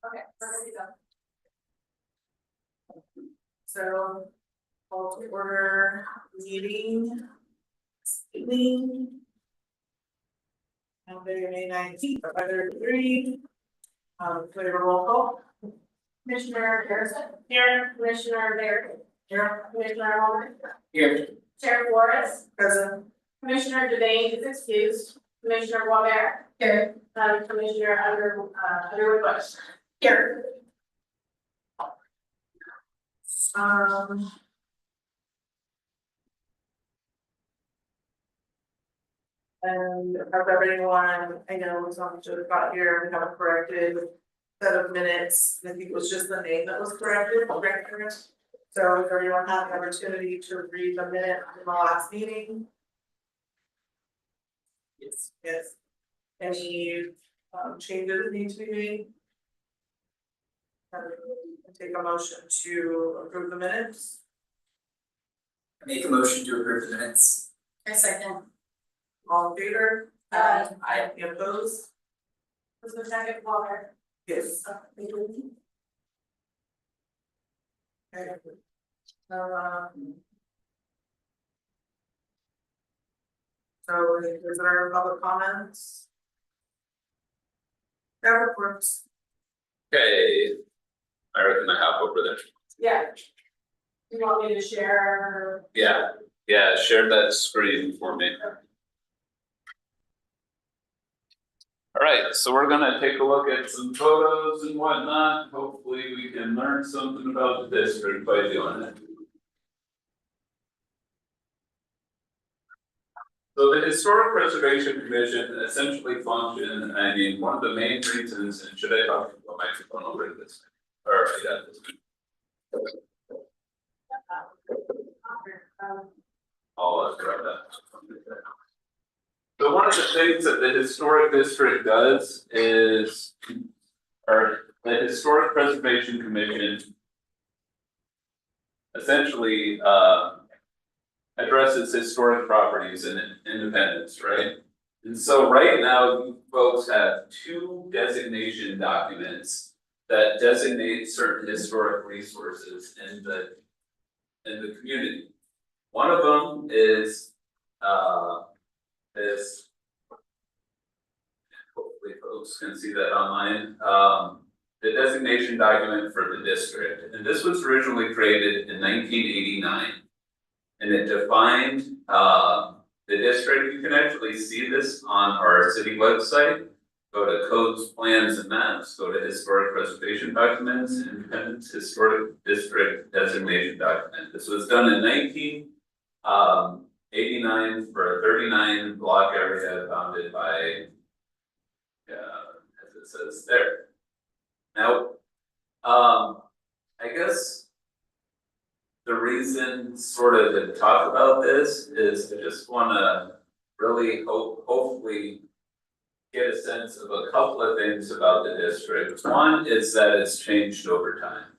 Okay, we're ready to go. So, call to order meeting. Monday, May 19th, 5:33. Can we have a roll call? Commissioner Harrison. Here. Commissioner Barry. Here. Commissioner Holman. Here. Chair Flores. Present. Commissioner Devane is excused. Commissioner Wabert. Here. Commissioner Underwood Bush. Here. And have everyone, I know it's on the got here, we have a corrected set of minutes, I think it was just the name that was corrected, so if everyone had the opportunity to read the minute from the last meeting. Yes. Any changes need to be made? Take a motion to approve the minutes. Make a motion to approve the minutes. I second. All in favor? Aye. Any opposed? Was the second water? Yes. Okay. So is there public comments? That reports. Okay, I reckon I hop over there. Yeah. You want me to share? Yeah, share that screen for me. Alright, so we're gonna take a look at some photos and whatnot, hopefully we can learn something about the district by doing it. So the Historic Preservation Commission essentially function, I mean, one of the main reasons, and should I talk about my microphone over to this? Or yeah, this. I'll grab that. So one of the things that the historic district does is, or the Historic Preservation Commission essentially addresses historic properties in Independence, right? And so right now, you folks have two designation documents that designate certain historic resources in the community. One of them is this, hopefully folks can see that online, the designation document for the district. And this was originally created in 1989. And it defined the district. You can actually see this on our city website. Go to codes, plans, and maps, go to historic preservation documents, Independence Historic District Designation Document. This was done in 1989 for a 39 block area bounded by, as it says there. Now, I guess the reason sort of to talk about this is I just wanna really hopefully get a sense of a couple of things about the district. One is that it's changed over time.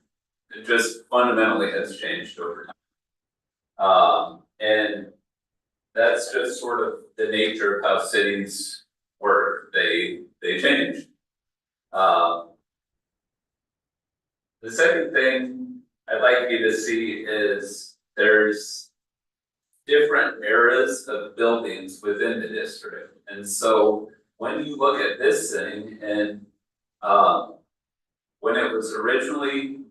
It just fundamentally has changed over time. And that's just sort of the nature of how cities work. They change. The second thing I'd like you to see is there's different eras of buildings within the district. And so when you look at this thing and when it was originally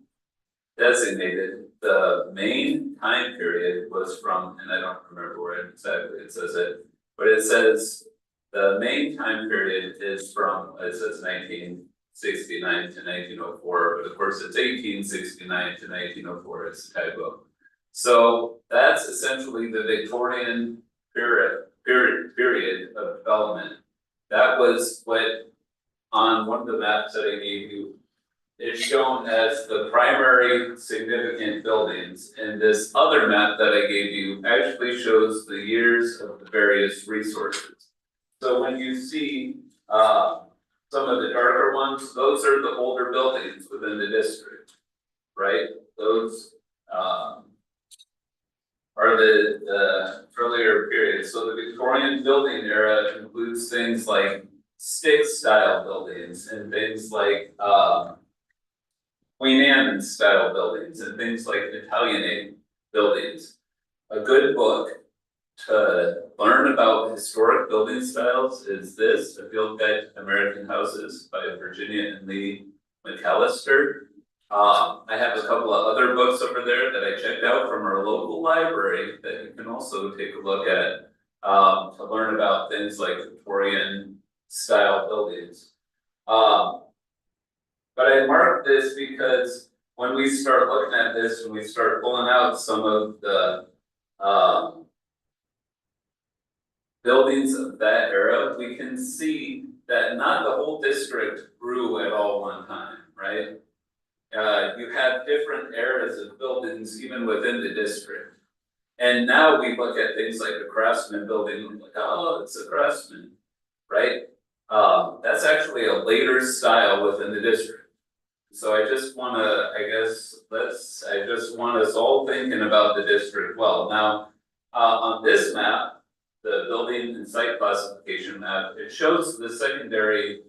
designated, the main time period was from, and I don't remember where exactly it says it, but it says the main time period is from, it says 1969 to 1904, but of course it's 1869 to 1904, it's a typo. So that's essentially the Victorian period of development. That was what, on one of the maps that I gave you, is shown as the primary significant buildings. And this other map that I gave you actually shows the years of the various resources. So when you see some of the darker ones, those are the older buildings within the district, right? Those are the earlier periods. So the Victorian building era includes things like stick style buildings and things like Queen Anne style buildings and things like Italianate buildings. A good book to learn about historic building styles is this, A Field Guide to American Houses by Virginia and Lee McAllister. I have a couple of other books over there that I checked out from our local library that you can also take a look at. To learn about things like Victorian style buildings. But I marked this because when we start looking at this and we start pulling out some of the buildings of that era, we can see that not the whole district grew at all one time, right? You have different eras of buildings even within the district. And now we look at things like a Craftsman building, and like, oh, it's a Craftsman, right? That's actually a later style within the district. So I just wanna, I just want us all thinking about the district well. Now, on this map, the building and site classification map, it shows the secondary,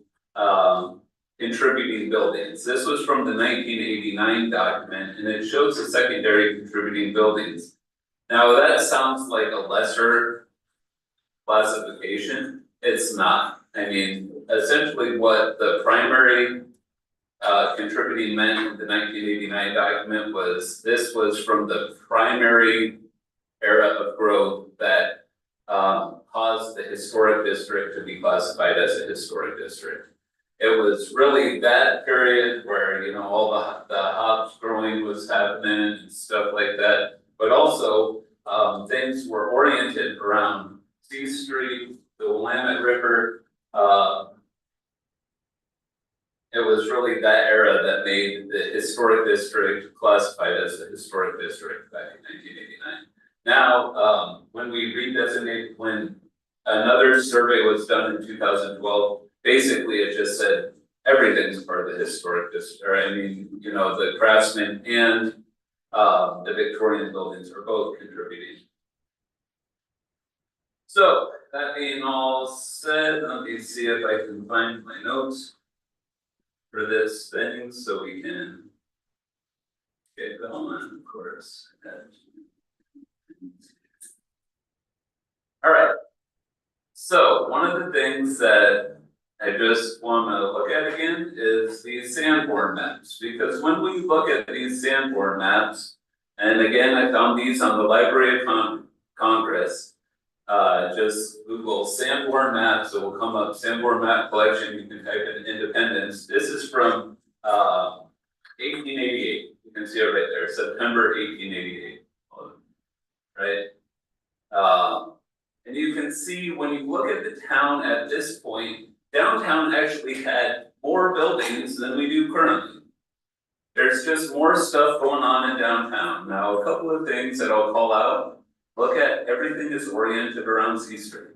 contributing buildings. This was from the 1989 document, and it shows the secondary contributing buildings. Now, that sounds like a lesser classification, it's not. I mean, essentially what the primary contributing meant in the 1989 document was, this was from the primary era of growth that caused the historic district to be classified as a historic district. It was really that period where, you know, all the hops growing was happening and stuff like that. But also, things were oriented around C Street, the Willamette River. It was really that era that made the historic district classified as a historic district back in 1989. Now, when we redesignate, when another survey was done in 2012, basically it just said everything's part of the historic district, or I mean, you know, the Craftsman and the Victorian buildings are both contributing. So, that being all said, let me see if I can find my notes for this thing, so we can get going, of course. Alright, so one of the things that I just want to look at again is these Sanborn maps, because when we look at these Sanborn maps, and again, I found these on the Library of Congress. Just Google Sanborn maps, it will come up, Sanborn map collection, you can type in Independence. This is from 1888, you can see it right there, September 1888, right? And you can see when you look at the town at this point, downtown actually had more buildings than we do currently. There's just more stuff going on in downtown. Now, a couple of things that I'll call out. Look at everything is oriented around C Street.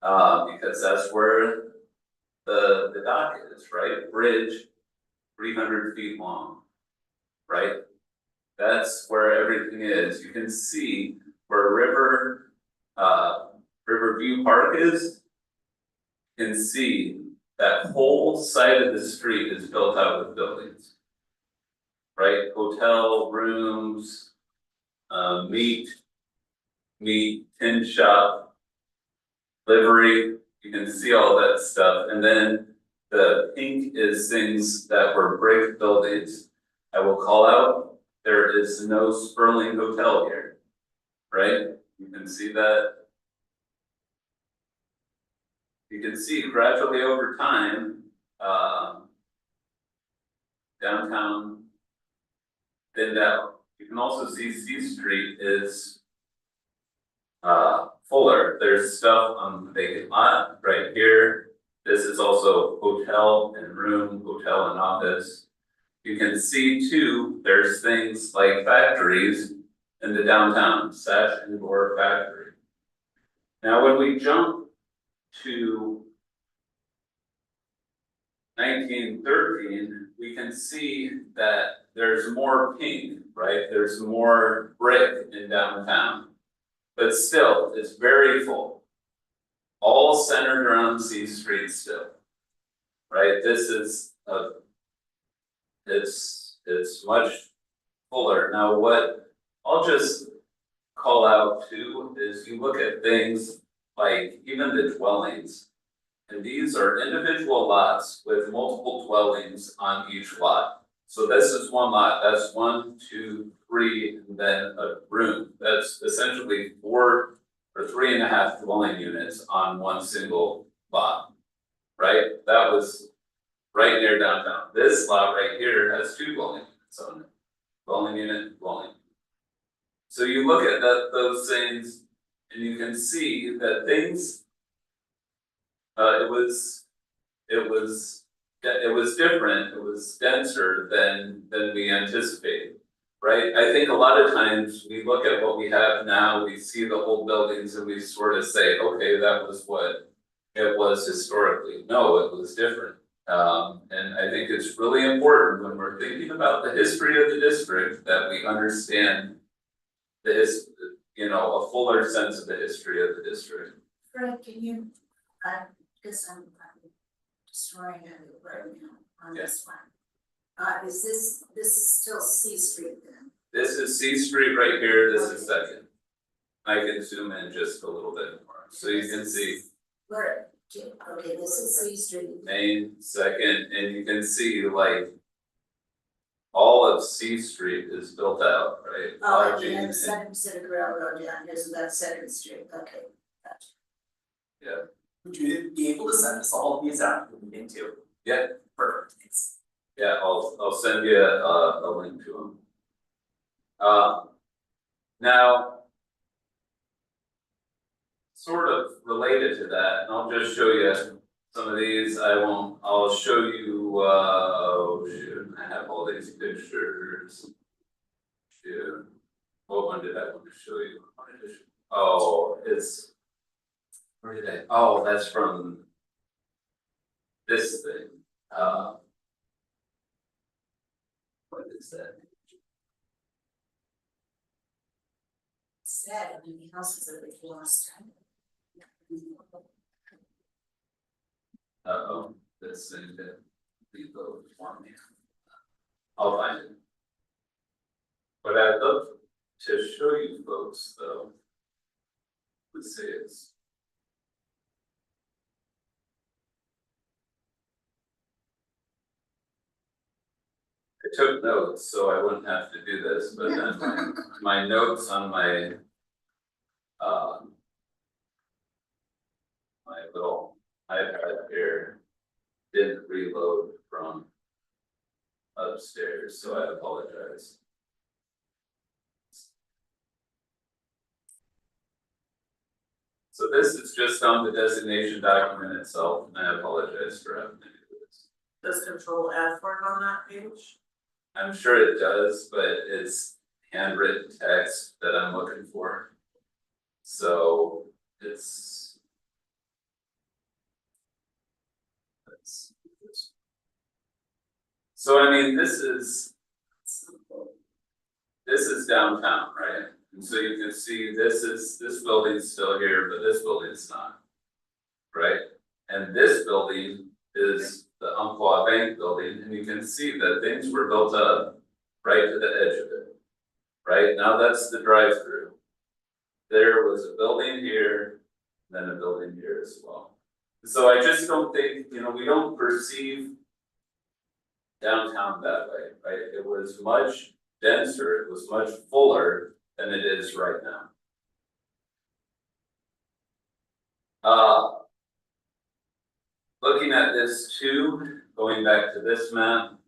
Because that's where the dock is, right? Bridge, 300 feet long, right? That's where everything is. You can see where Riverview Park is. You can see that whole side of the street is built out with buildings. Right, hotel, rooms, meat, tin shop, livery, you can see all that stuff. And then the pink is things that were brick buildings. I will call out, there is no Sperling Hotel here, right? You can see that. You can see gradually over time, downtown thinned out. You can also see C Street is fuller. There's stuff on the vacant lot right here. This is also hotel and room, hotel and office. You can see too, there's things like factories in the downtown, Sash and Gore factory. Now when we jump to 1913, we can see that there's more pink, right? There's more brick in downtown, but still, it's very full. All centered around C Street still, right? This is it's it's much fuller. Now, what I'll just call out too is you look at things like even the dwellings. And these are individual lots with multiple dwellings on each lot. So this is one lot, that's 1, 2, 3, and then a room, that's essentially 4 or 3.5 dwelling units on one single lot. Right, that was right near downtown, this lot right here has 2 dwelling units on it, dwelling unit, dwelling. So you look at those things, and you can see that things. It was different, it was denser than we anticipated. Right, I think a lot of times we look at what we have now, we see the old buildings and we sort of say, okay, that was what it was historically. No, it was different. And I think it's really important when we're thinking about the history of the district that we understand a fuller sense of the history of the district. Fred, can you, because I'm destroying it right now on this one. Is this is still C Street then? This is C Street right here, this is Second. I can zoom in just a little bit more, so you can see Where, okay, this is C Street. Main, Second, and you can see like. All of C Street is built out, right? Oh, Lodging and then and- Second Pacific Railroad down, isn't that Second Street? Okay, gotcha. Would you be able to send us all of these out in the meeting too? Yeah. Perfect, thanks. Yeah, I'll send you a link to them. Now. Sort of related to that, and I'll just show you some of these, I'll show you, oh shoot, I have all these pictures. Shoot, what one did I want to show you? Oh, where did that's from. This thing, what is that? Sad, I mean, the houses that we lost. This thing that we voted for me. I'll find it. But I'd love to show you folks though. Let's see, it's. I took notes, so I wouldn't have to do this, but then my notes on my. My little iPad here didn't reload from upstairs, so I apologize. So this is just on the designation document itself, and I apologize for having to do this. Does Control F work on that page? I'm sure it does, but it's handwritten text that I'm looking for. So it's. So I mean, this is downtown, right? And so you can see this building's still here, but this building's not. Right? And this building is the Umpqua Bank building, and you can see that things were built up right to the edge of it. Right? Now that's the drive-through. There was a building here, then a building here as well. So I just don't think, we don't perceive downtown that way, right? It was much denser, it was much fuller than it is right now. Looking at this too, going back to this map,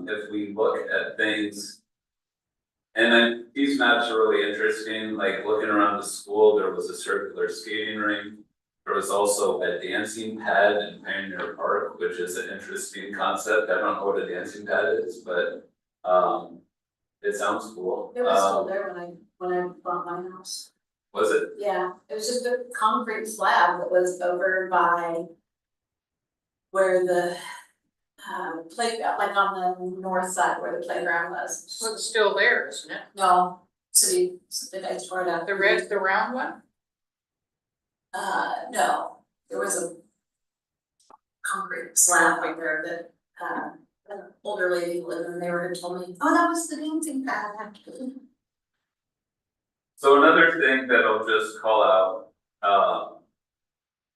if we look at things. And then these maps are really interesting, like looking around the school, there was a circular skating rink. There was also a dancing pad in Pioneer Park, which is an interesting concept. I don't know what a dancing pad is, but it sounds cool. It was still there when I bought my house. Was it? Yeah, it was just a concrete slab that was over by where the playground, like on the north side where the playground was. Well, it's still there, isn't it? No, city, the guys tore it up. The round one? No, there was a concrete slab right there that, an older lady lived in there and told me, oh, that was the dancing pad actually. So another thing that I'll just call out,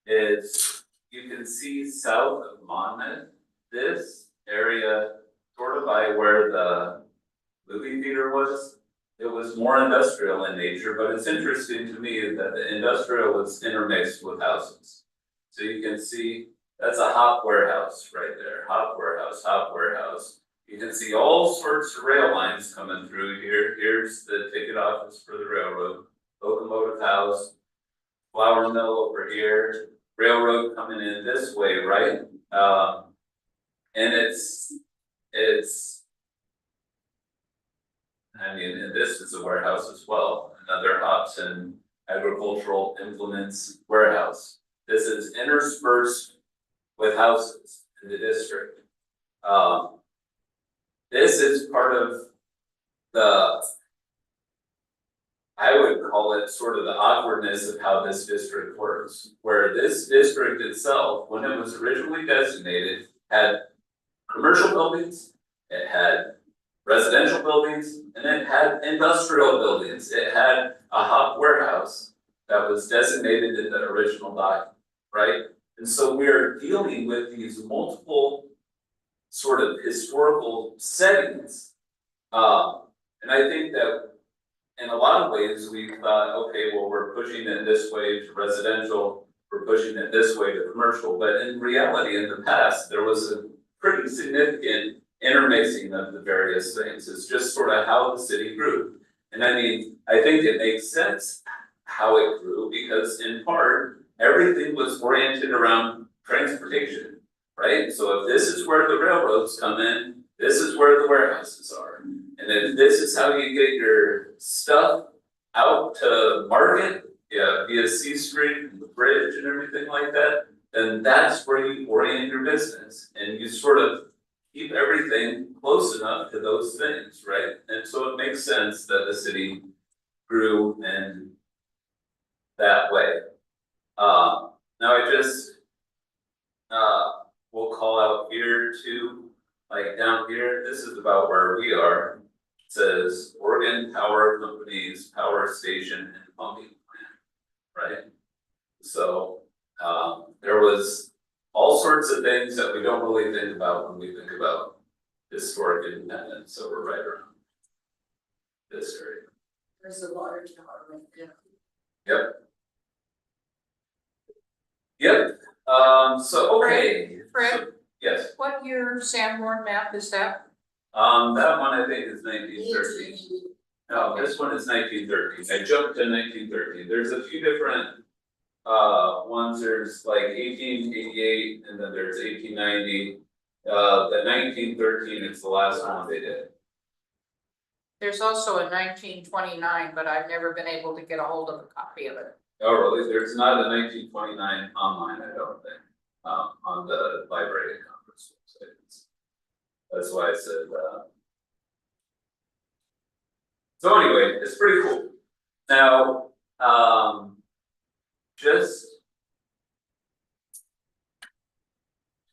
is you can see south of Monmouth, this area sort of by where the movie theater was. It was more industrial in nature, but it's interesting to me that the industrial was intermixed with houses. So you can see, that's a hop warehouse right there, hop warehouse, hop warehouse. You can see all sorts of rail lines coming through here. Here's the ticket office for the railroad, locomotive house, flour mill over here, railroad coming in this way, right? And it's, I mean, and this is a warehouse as well, another hops and agricultural implements warehouse. This is interspersed with houses in the district. This is part of the, I would call it sort of the awkwardness of how this district works. Where this district itself, when it was originally designated, had commercial buildings, it had residential buildings, and it had industrial buildings. It had a hop warehouse that was designated in the original document, right? And so we're dealing with these multiple sort of historical settings. And I think that in a lot of ways, we thought, okay, well, we're pushing it this way to residential, we're pushing it this way to commercial, but in reality, in the past, there was a pretty significant intermixing of the various things. It's just sort of how the city grew. And I mean, I think it makes sense how it grew because in part, everything was oriented around transportation, right? So if this is where the railroads come in, this is where the warehouses are. And if this is how you get your stuff out to market, yeah, via C Street and the bridge and everything like that, then that's where you orient your business. And you sort of keep everything close enough to those things, right? And so it makes sense that the city grew in that way. Now I just will call out here too, like down here, this is about where we are. It says Oregon Power Company's power station and pumping plant, right? So there was all sorts of things that we don't really think about when we think about historic independence, so we're right around this area. There's a water tower right there. Yep. Yep, so, okay. Fred, Yes, what year Sanborn map is that? that one I think is 1913. No, this one is 1913. I jumped to 1913. There's a few different ones. There's like 1888 and then there's 1890. The 1913 is the last one they did. There's also a 1929, but I've never been able to get a hold of a copy of it. Oh, really? There's not a 1929 online, I don't think, on the Library of Congress website. That's why I said, so anyway, it's pretty cool. Now, just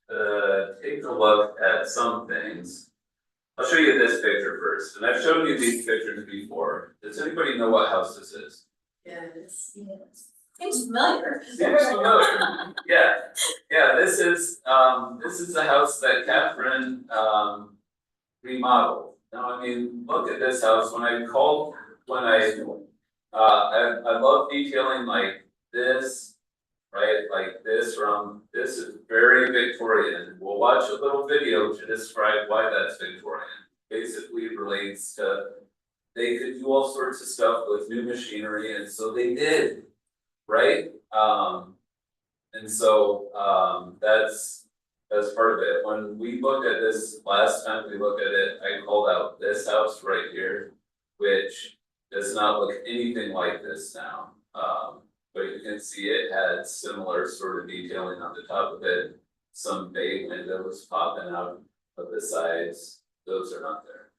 take a look at some things. I'll show you this picture first, and I've shown you these pictures before. Does anybody know what house this is? Yes, yes. Seems familiar. Seems familiar. Yeah, this is the house that Catherine remodeled. Now, I mean, look at this house. I love detailing like this, right? Like this this is very Victorian. We'll watch a little video to describe why that's Victorian. Basically it relates to, they could do all sorts of stuff with new machinery, and so they did, right? And so that's part of it. When we looked at this last time we looked at it, I called out this house right here, which does not look anything like this now. But you can see it had similar sort of detailing on the top of it. Some bay windows popping out of the sides, those are not there.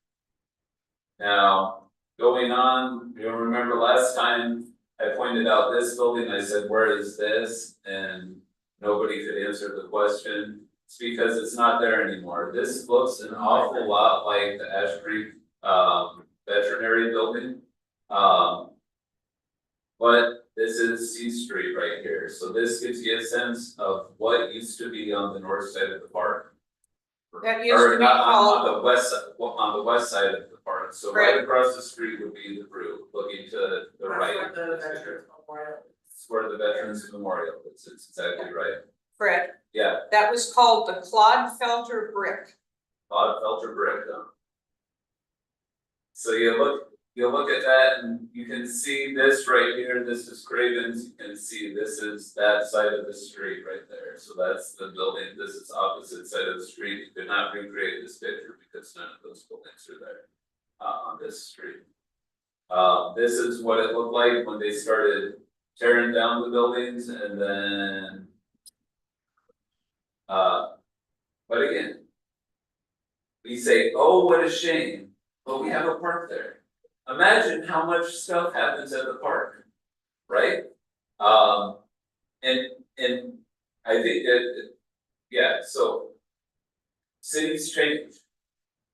Now, going on, you'll remember last time I pointed out this building, I said, where is this? And nobody could answer the question. It's because it's not there anymore. This looks an awful lot like the Ash Creek veterinary building. But this is C Street right here, so this gives you a sense of what used to be on the north side of the park. That used Or to be on called, the west, on the west side of the park, so right across the street would be the brew, looking to the right. That's where the Veterans Memorial. It's where the Veterans Memorial, it's exactly right, Fred, yeah, that was called the Clodfelter Brick. Todd Felter brick though. So you look at that and you can see this right here, this is Cravens, you can see this is that side of the street right there. So that's the building, this is opposite side of the street, you could not recreate this picture because none of those buildings are there on this street. This is what it looked like when they started tearing down the buildings and then but again, we say, oh, what a shame, but we have a park there. Imagine how much stuff happens at the park, right? And I think that, yeah, so. Cities change.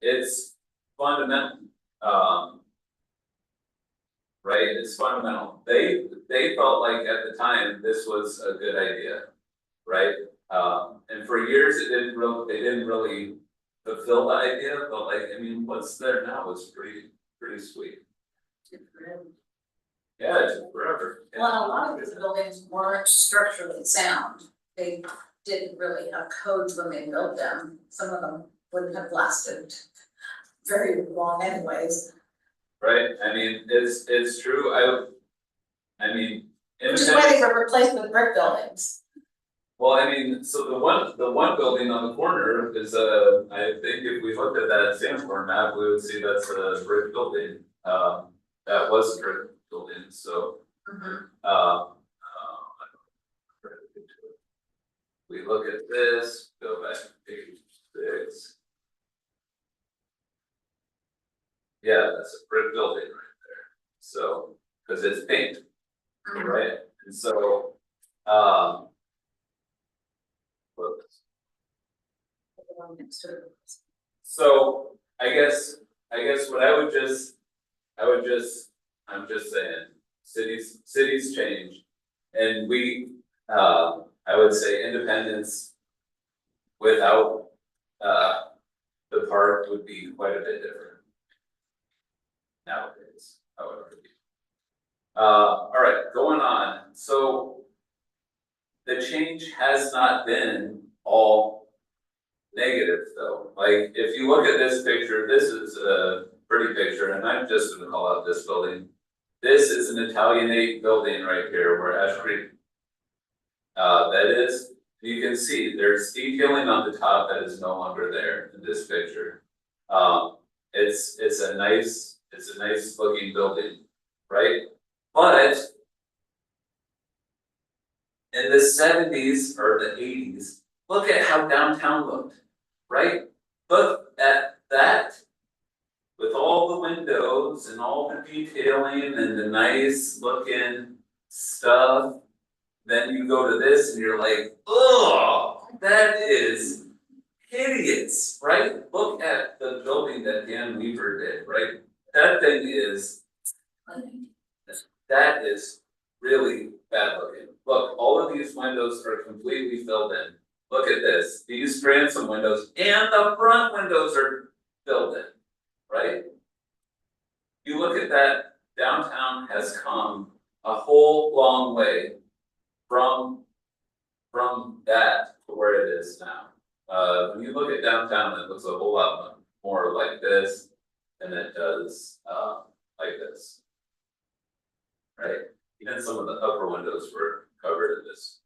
It's fundamental, right, it's fundamental. They felt like at the time this was a good idea, right? And for years they didn't really fulfill the idea, but like, I mean, what's there now is pretty sweet. Yeah, it took forever. Yeah. Well, a lot of these buildings weren't structurally sound. They didn't really have codes when they built them. Some of them wouldn't have lasted very long anyways. Right, I mean, it's true, I mean. Which is why they were replaced with brick buildings. Well, I mean, so the one building on the corner is I think if we looked at that Sanborn map, we would see that's a brick building. That was a brick building, so. We look at this, go back to page 6. Yeah, that's a brick building right there, so, cause it's paint, right, and so, whoops. The one next to it. So I guess what I'm just saying, cities change. And we, I would say independence without the park would be quite a bit different. Nowadays, however. Alright, going on, so. The change has not been all negative though, like if you look at this picture, this is a pretty picture and I'm just gonna call out this building. This is an Italianate building right here where Ash Creek. That is, you can see there's detailing on the top that is no longer there in this picture. It's a nice looking building, right? But in the 70s or the 80s, look at how downtown looked, right? Look at that with all the windows and all the detailing and the nice looking stuff. Then you go to this and you're like, oh, that is hideous, right? Look at the building that Dan Weaver did, right? That thing is, that is really bad looking. Look, all of these windows are completely filled in. Look at this, these transom windows and the front windows are filled in, right? You look at that, downtown has come a whole long way from that to where it is now. When you look at downtown, it looks a whole lot more like this than it does like this. Right? Even some of the upper windows were covered in this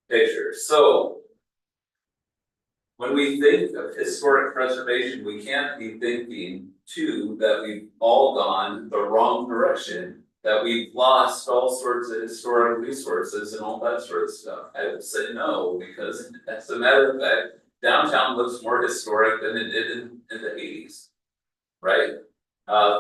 picture. So when we think of historic preservation, we can't be thinking too that we've all gone the wrong direction, that we've lost all sorts of historic resources and all that sort of stuff. I would say no, because as a matter of fact, downtown looks more historic than it did in the 80s, right?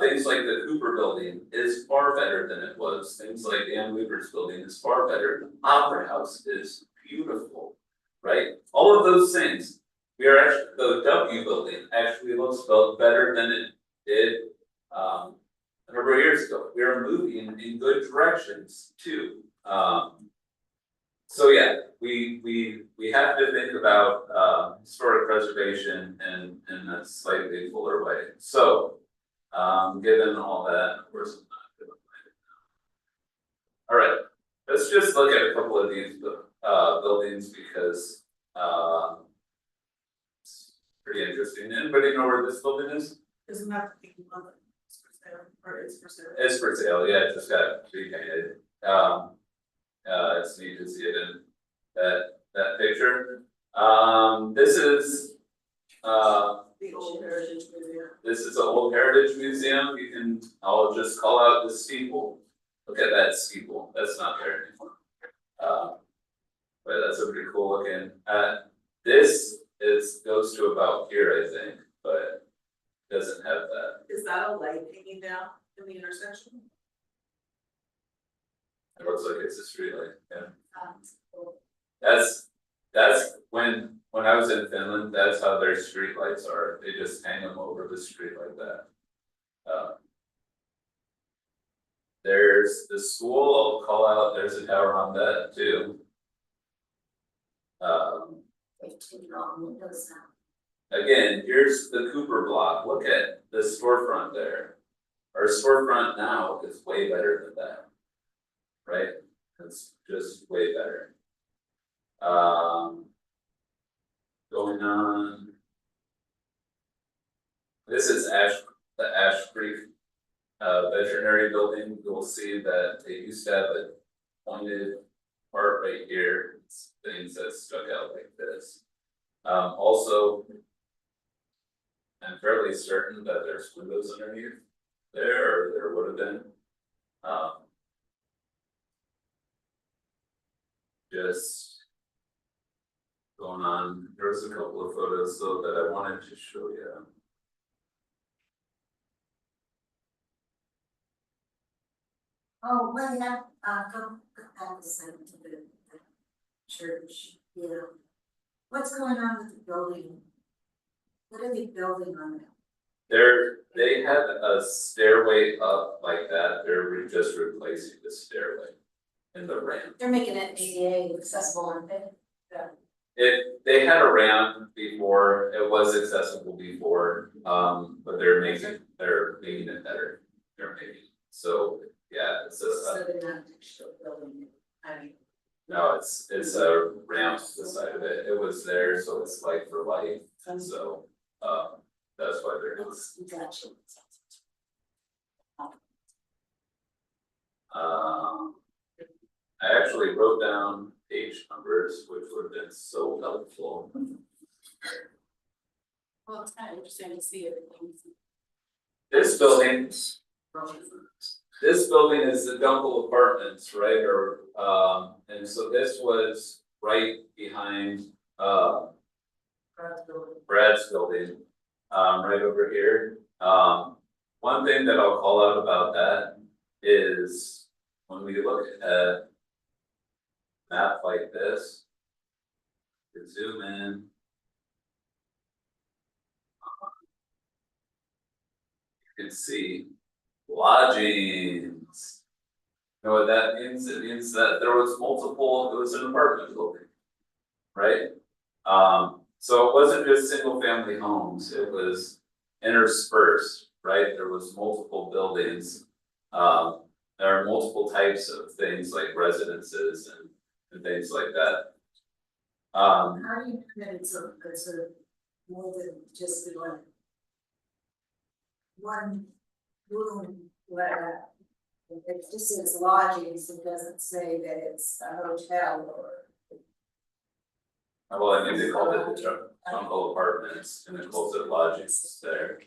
Things like the Cooper building is far better than it was. Things like Dan Weaver's building is far better. Opera House is beautiful. right? All of those things. We are actually, the W building actually looks built better than it did, a number of years ago. We are moving in good directions too. So yeah, we have to think about, historic preservation in a slightly fuller way. So, given all that, of course, I'm not gonna find it now. All right, let's just look at a couple of these, buildings because, it's pretty interesting. Anybody know where this building is? Isn't that the big one that's for sale, or is for sale? It's for sale, yeah, it just got repainted. It's neat to see it in that picture. This is, The old heritage museum. this is an old heritage museum. I'll just call out the steeple. Look at that steeple, that's not there anymore. But that's a pretty cool looking, this goes to about here, I think, but doesn't have that. Is that a light hanging down in the intersection? It looks like it's a street light, yeah. Cool. That's when I was in Finland, that's how their street lights are, they just hang them over the street like that. There's the school, I'll call out, there's a tower on that too. Again, here's the Cooper block, look at the storefront there. Our storefront now is way better than that. Right, it's just way better. Going on. This is the Ash Creek veterinary building. You'll see that they used to have a pointed part right here, it's things that stuck out like this. Also, I'm fairly certain that there's windows underneath there, or there would have been. Just going on, there's a couple of photos though that I wanted to show you. Oh, well, yeah, go back a second to the church, yeah. What's going on with the building? What are they building on it? They had a stairway up like that, they're just replacing the stairway in the ramp. They're making it ADA accessible, aren't they? They had a ramp before, it was accessible before, but they're making it better, so, yeah, it's So they're not still building it, I mean. no, it's a ramp to the side of it, it was there, so it's like for life, and so, that's why they're doing it. Gotcha. I actually wrote down page numbers, which would have been so helpful. Well, it's kind of interesting to see everything. This building is the Dunkel Apartments, right, or, and so this was right behind, Brad's building, right over here. One thing that I'll call out about that is when we look at a map like this, you zoom in. You can see lodgings. You know what that means? It means that there was multiple, it was an apartment building, right? So it wasn't just single family homes, it was interspersed, right? There was multiple buildings. There are multiple types of things like residences and things like that. How do you prevent it's a more than just the one room where it just says lodgings, it doesn't say that it's a hotel or. Well, I think they called it the Dunkel Apartments and it calls it lodgings there.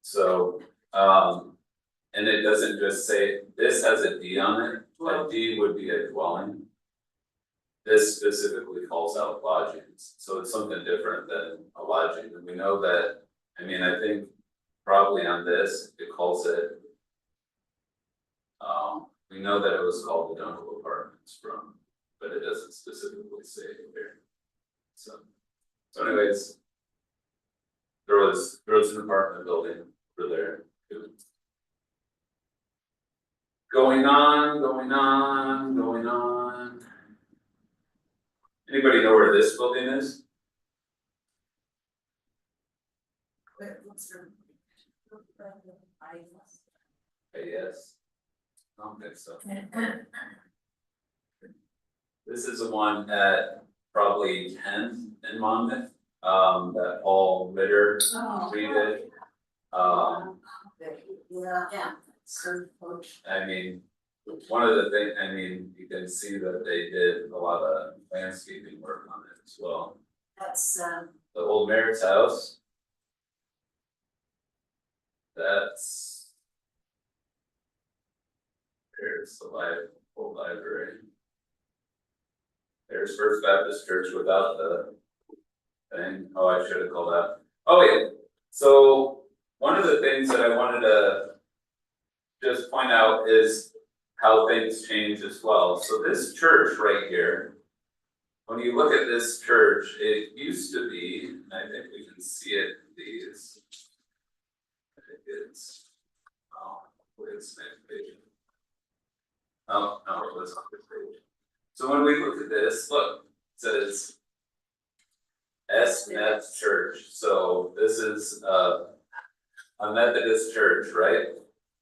So, and it doesn't just say, this has a D on it, a D would be a dwelling. This specifically calls out lodgings, so it's something different than a lodging, and we know that, I mean, I think probably on this, it calls it. We know that it was called the Dunkel Apartments from but it doesn't specifically say here. So anyways. There was an apartment building over there too. Going on. Anybody know where this building is? What's the? Yes. I don't think so. This is the one at probably 10th in Monmouth, that Paul Ritter redid. Yeah. So, I mean, one of the things, I mean, you can see that they did a lot of landscaping work on it as well. That's, The old mayor's house. That's. There's the old library. There's First Baptist Church without the thing. Oh, I should have called that. Oh, yeah. So one of the things that I wanted to just point out is how things change as well. So this church right here, when you look at this church, it used to be, and I think we can see it in these. I think it's, it's next page. Oh, no, it's on this page. So when we look at this, look, it says SNF Church. So this is a Methodist church, right?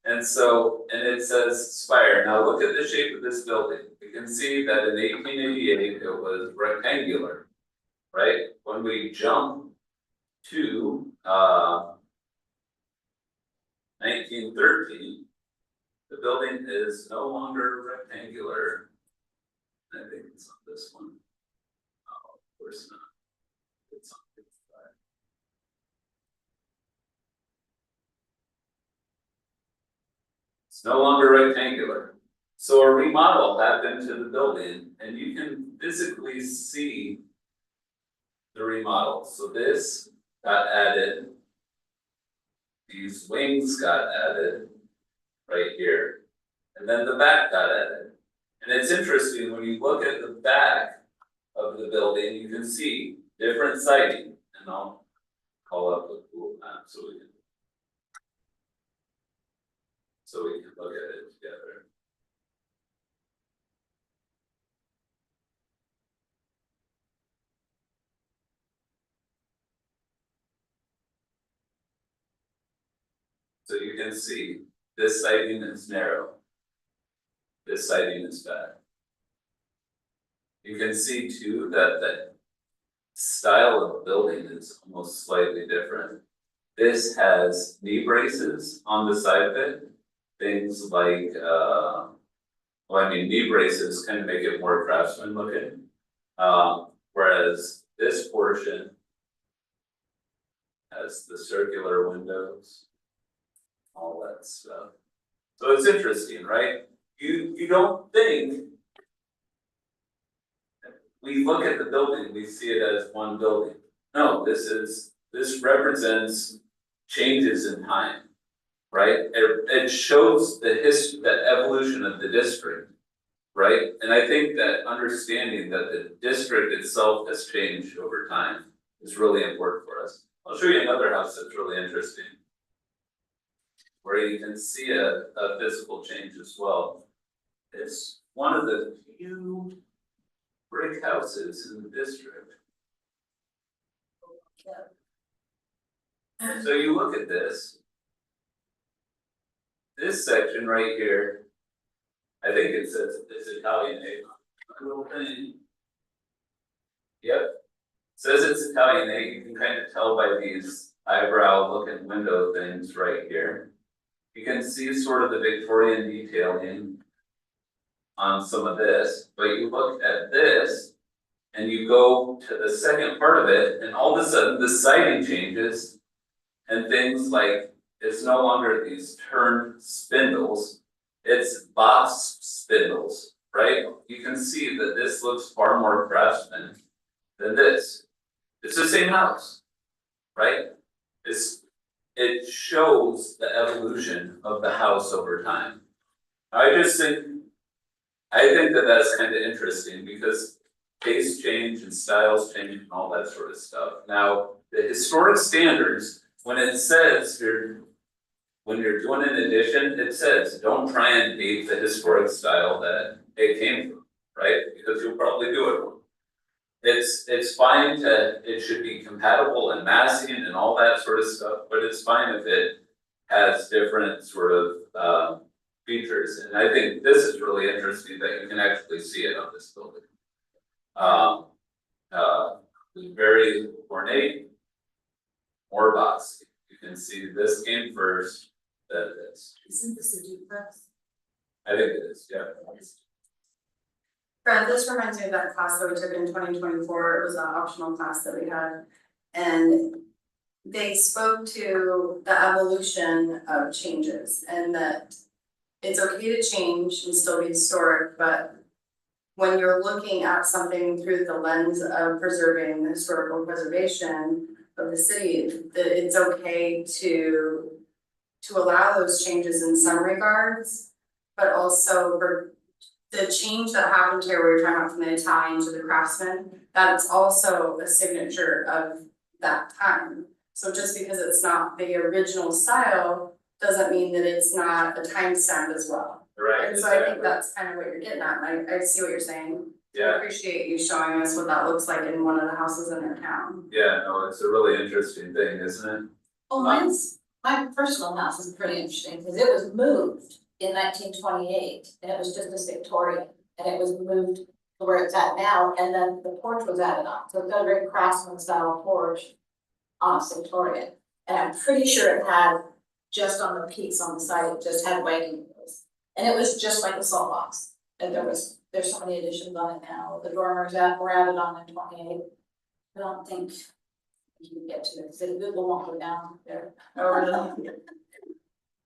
And it says Spire. Now look at the shape of this building. You can see that in 1888 it was rectangular, right? When we jump to 1913, the building is no longer rectangular. I think it's on this one. Oh, of course not. It's on this side. It's no longer rectangular. So a remodel happened to the building and you can physically see the remodel. So this got added. These wings got added right here. And then the back got added. And it's interesting, when you look at the back of the building, you can see different siding. And I'll call up the Google map so we can look at it together. So you can see this siding is narrow. This siding is bad. You can see too that the style of building is almost slightly different. This has knee braces on the side of it. Things like, knee braces kind of make it more craftsman looking. Whereas this portion has the circular windows, all that stuff. So it's interesting, right? You don't think, we look at the building, we see it as one building. No, this represents changes in time, right? It shows the evolution of the district, right? And I think that understanding that the district itself has changed over time is really important for us. I'll show you another house that's really interesting, where you can see a physical change as well. It's one of the few brick houses in the district. So you look at this section right here, I think it says it's Italian, little thing. Yep, it says it's Italian. You can kind of tell by these eyebrow looking window things right here. You can see sort of the Victorian detailing on some of this, but you look at this and you go to the second part of it, and all of a sudden the siding changes and things like it's no longer these turned spindles, it's box spindles, right? You can see that this looks far more craftsman than this. It's the same house, right? It shows the evolution of the house over time. I just think, I think that that's kind of interesting because tastes change and styles change and all that sort of stuff. Now, the historic standards, when it says when you're doing an addition, it says, don't try and beat the historic style that it came from, right? Because you'll probably do it. It's fine it should be compatible in massing and all that sort of stuff, but it's fine if it has different sort of features, and I think this is really interesting that you can actually see it on this building. Very ornate, more boxy. You can see this came first, then this. Isn't this a duplex? I think it is, yeah. Brad, this reminds me of that class that we took in 2024. It was an optional class that we had. And they spoke to the evolution of changes and that it's okay to change and still be historic, but when you're looking at something through the lens of preserving the historical preservation of the city, that it's okay to allow those changes in some regards, but also for the change that happened here, we were talking about from the Italian to the craftsman, that's also a signature of that time. So just because it's not the original style, doesn't mean that it's not a timestamp as well. Right, And so I think exactly. that's kind of what you're getting at, and I see what you're saying. I Yeah, appreciate you showing us what that looks like in one of the houses in their town. yeah, no, it's a really interesting thing, isn't it? Well, my personal house is pretty interesting, because it was moved in 1928, and it was just a Victorian, and it was moved to where it's at now, and then the porch was added on, so it's got a very craftsman style porch on a Victorian, and I'm pretty sure it had, just on the piece on the side, it just had wagon wheels, and it was just like a salt box, and there's so many additions on it now, the dormers were added on in 28. I don't think you can get to it, because it won't go down there. Oh, really?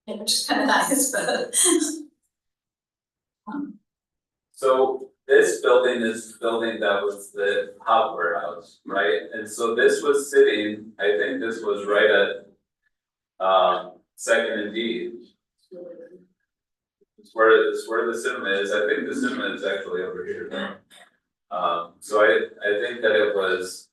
Which is kind of nice, but. So this building is the building that was the hot warehouse, right? And so this was sitting, I think this was right at Second and D. It's where the cinema is, I think the cinema is actually over here. So I think that it was,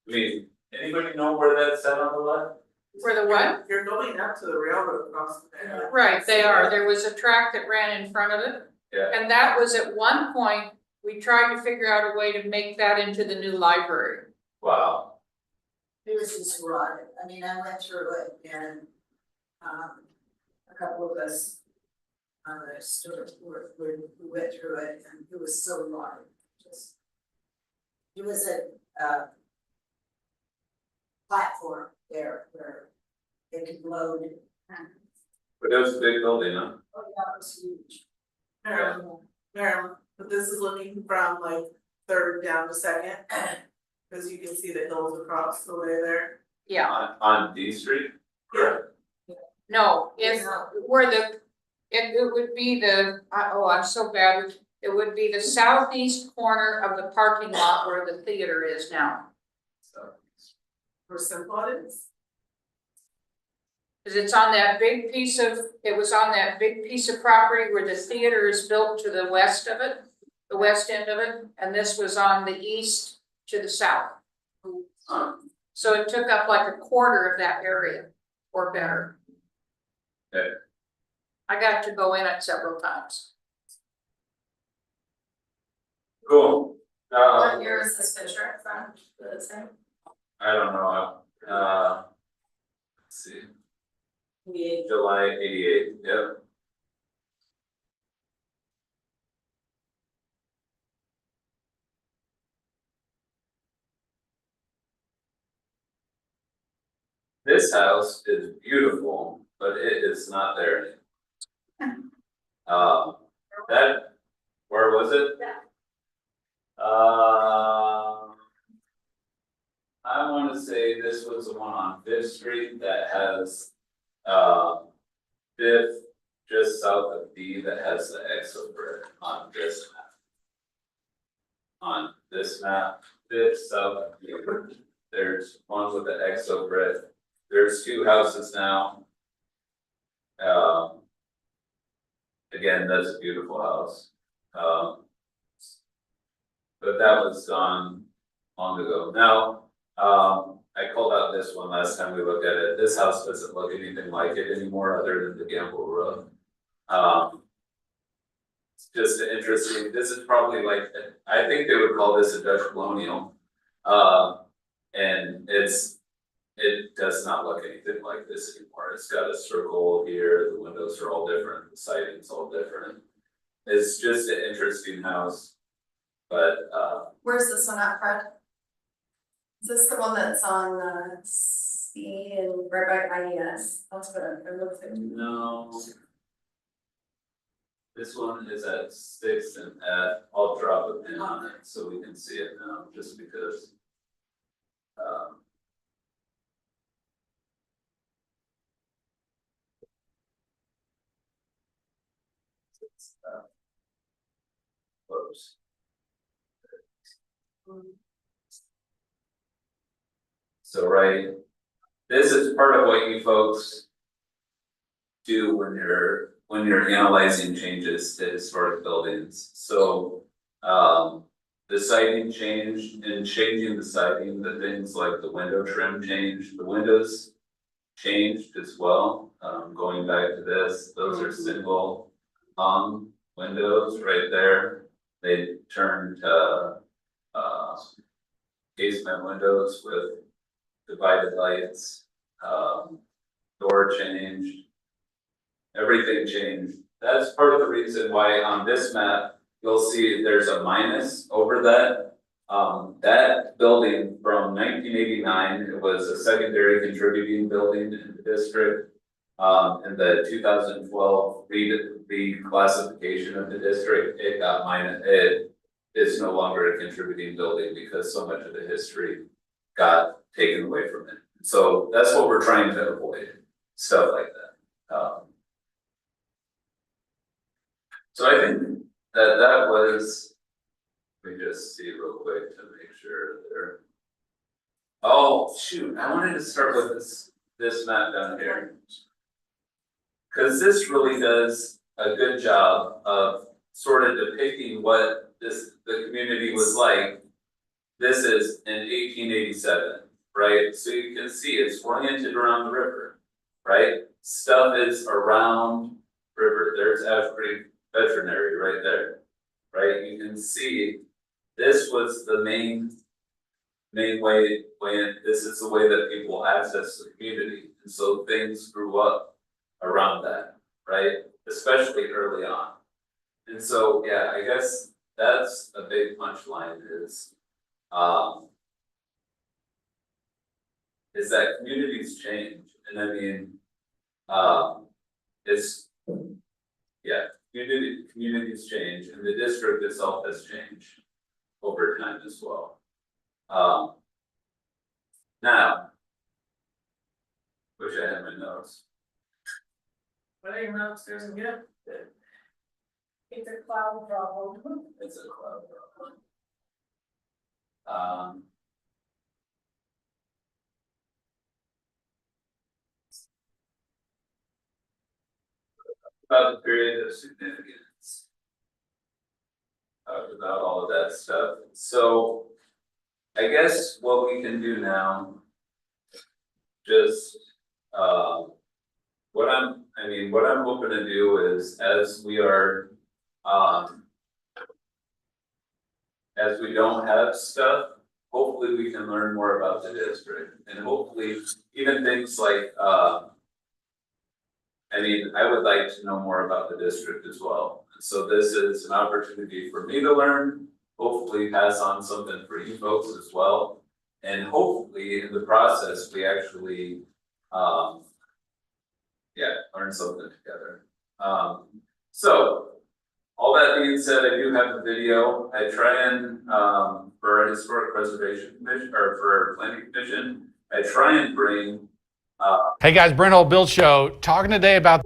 I mean, anybody know where that's at on the left? For the what? You're going up to the railroad across the. Right, they are, there was a track that ran in front of it. Yeah. And that was at one point, we tried to figure out a way to make that into the new library. Wow, It was just rotted, I mean, I went through it and, a couple of us on the store, we went through it and it was so rotted, just. It was a platform there where they could load. but it was a big building, huh? Oh, that was huge. Marilyn, but this is looking from like third down to second. Cause you can see the hills across the way there. Yeah, On D Street? Yeah. no, if, where it would be I'm so bad, it would be the southeast corner of the parking lot where the theater is now. So, For Simplot is. Cause it's on that big piece of, it was on that big piece of property where the theater is built to the west of it, the west end of it, and this was on the east to the south. So it took up like a quarter of that area, or better. Okay. I got to go in it several times. cool. What year is this picture from, the same? I don't know, let's see, July '88, yep. This house is beautiful, but it is not there anymore. That, where was it? I wanna say this was the one on Fifth Street that has, Fifth, just south of D, that has the exo brick on this map. On this map, Fifth, south of D, there's one with the exo brick, there's two houses now. Again, that's a beautiful house, But that was done long ago. Now, I called out this one last time we looked at it. This house doesn't look anything like it anymore, other than the Gamble Road. It's just interesting. This is probably like, I think they would call this a Dutch colonial. And it does not look anything like this anymore. It's got a circle here, the windows are all different, the siding's all different. It's just an interesting house. But Where's this one at, Fred? Is this the one that's on C and right by IES? That's what it looks like. no. This one is at 6 and I'll drop a pin on it so we can see it now, just because. It's, close. So right, this is part of what you folks do when you're analyzing changes to historic buildings. So the siding changed, and changing the siding, the things like the window trim changed, the windows changed as well. Going back to this, those are single windows right there. They turned casement windows with divided lights, door changed. Everything changed. That's part of the reason why on this map, you'll see there's a minus over that. That building from 1989, it was a secondary contributing building in the district. In the 2012 reclassification of the district, it got minus, it is no longer a contributing building because so much of the history got taken away from it. So that's what we're trying to avoid, stuff like that. So I think that was, let me just see real quick to make sure there. Oh, shoot, I wanted to start with this map down here. Cause this really does a good job of sort of depicting what the community was like. This is in 1887, right? So you can see it's oriented around the river, right? Stuff is around river. There's Asbury Veterinary right there, right? You can see this was the main way, this is the way that people access the community. And so things grew up around that, right? Especially early on. And so, yeah, I guess that's a big punchline is that communities change. And I mean, communities change, and the district itself has changed over time as well. Now, wish I had my notes. What are your notes, there's a good. It's a cloud problem. It's a cloud problem. About the period of significance. Talked about all of that stuff. So I guess what we can do now, just what I'm hoping to do is as we are as we don't have stuff, hopefully we can learn more about the district, and hopefully even things like I would like to know more about the district as well. So this is an opportunity for me to learn, hopefully pass on something for you folks as well. And hopefully in the process, we actually, learn something together. So all that being said, I do have a video. I try and, for a historic preservation commission or for planning commission, I try and bring Hey guys, Brent Old Build Show, talking today about